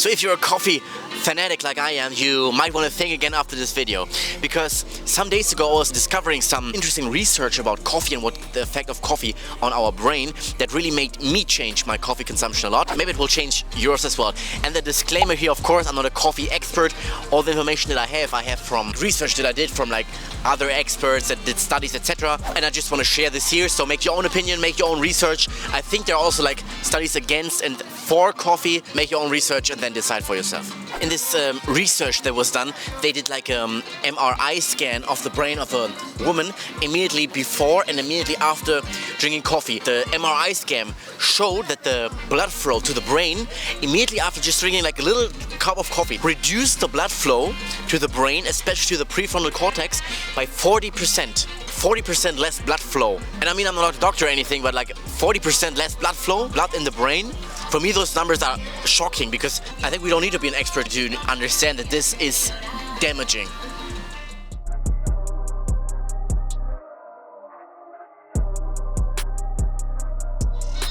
So if you're a coffee fanatic like I am, you might want to think again after this video, because some days ago I was discovering some interesting research about coffee and what the effect of coffee on our brain that really made me change my coffee consumption a lot. Maybe it will change yours as well. And the disclaimer here, of course, I'm not a coffee expert. All the information that I have from research that I did from like other experts that did studies, etc. And I just want to share this here, so make your own opinion, make your own research. I think there are also like studies against and for coffee. Make your own research and then decide for yourself. In this research that was done, they did like an MRI scan of the brain of a woman immediately before and immediately after drinking coffee. The MRI scan showed that the blood flow to the brain immediately after just drinking like a little cup of coffee reduced the blood flow to the brain, especially to the prefrontal cortex, by 40%. 40% less blood flow. And I mean, I'm not a doctor or anything, but like 40% less blood flow, blood in the brain. For me, those numbers are shocking, because I think we don't need to be an expert to understand that this is damaging.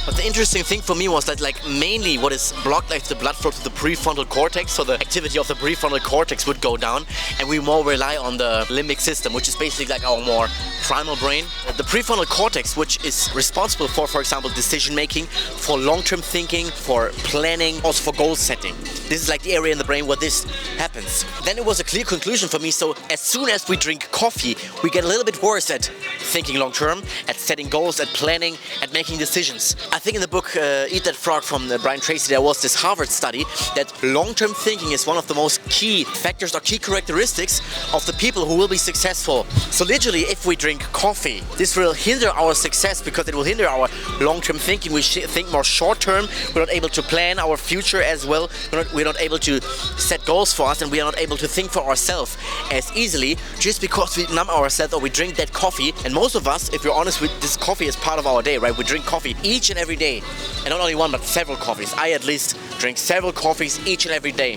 But the interesting thing for me was that like mainly what is blocked like the blood flow to the prefrontal cortex, so the activity of the prefrontal cortex would go down, and we more rely on the limbic system, which is basically like our more primal brain. The prefrontal cortex, which is responsible for example, decision making, for long-term thinking, for planning, also for goal setting. This is like the area in the brain where this happens. Then it was a clear conclusion for me, so as soon as we drink coffee, we get a little bit worse at thinking long-term, at setting goals, at planning, at making decisions. I think in the book Eat That Frog from Brian Tracy, there was this Harvard study that long-term thinking is one of the most key factors or key characteristics of the people who will be successful. So literally, if we drink coffee, this will hinder our success, because it will hinder our long-term thinking. We think more short-term, we're not able to plan our future as well, we're not able to set goals for us, and we are not able to think for ourselves as easily, just because we numb ourselves or we drink that coffee. And most of us, if you're honest, this coffee is part of our day, right? We drink coffee each and every day, and not only one but several coffees. I at least drink several coffees each and every day.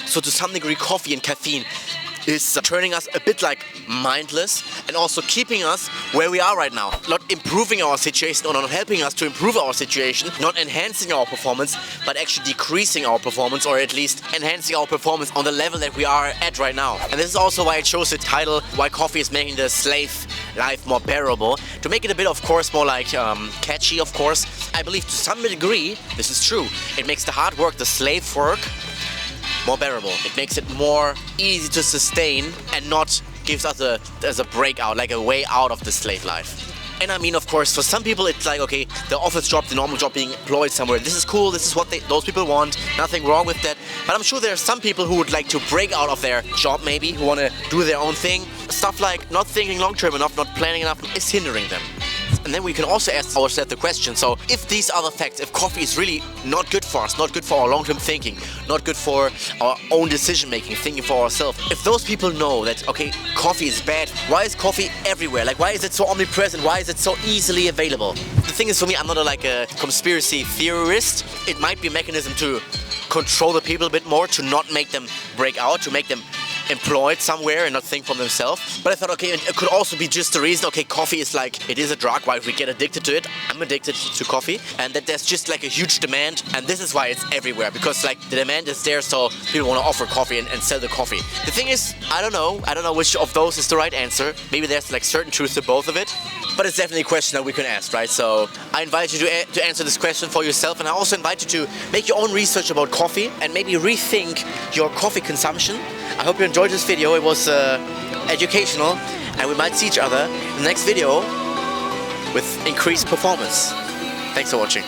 So to some degree, coffee and caffeine is turning us a bit like mindless, and also keeping us where we are right now, not improving our situation or not helping us to improve our situation, not enhancing our performance, but actually decreasing our performance, or at least enhancing our performance on the level that we are at right now. And this is also why I chose the title, Why Coffee is Making the Slave Life More Bearable, to make it a bit, of course, more like catchy, of course. I believe to some degree this is true. It makes the hard work, the slave work, more bearable. It makes it more easy to sustain, and not gives us as a breakout, like a way out of the slave life. And I mean, of course, for some people it's like, okay, the office job, the normal job, being employed somewhere, this is cool, this is what those people want, nothing wrong with that. But I'm sure there are some people who would like to break out of their job, maybe, who want to do their own thing. Stuff like not thinking long-term enough, not planning enough, is hindering them. And then we can also ask ourselves the question, so if these are the facts, if coffee is really not good for us, not good for our long-term thinking, not good for our own decision-making, thinking for ourselves, if those people know that, okay, coffee is bad, why is coffee everywhere? Like, why is it so omnipresent? Why is it so easily available? The thing is, for me, I'm not like a conspiracy theorist. It might be a mechanism to control the people a bit more, to not make them break out, to make them employed somewhere and not think for themselves. But I thought, okay, it could also be just the reason, okay, coffee is like, it is a drug, why we get addicted to it. I'm addicted to coffee, and that there's just like a huge demand, and this is why it's everywhere, because like the demand is there, so people want to offer coffee and sell the coffee. The thing is, I don't know which of those is the right answer. Maybe there's like certain truth to both of it, but it's definitely a question that we can ask, right? So I invite you to answer this question for yourself, and I also invite you to make your own research about coffee and maybe rethink your coffee consumption. I hope you enjoyed this video. It was educational, and we might see each other in the next video with increased performance. Thanks for watching.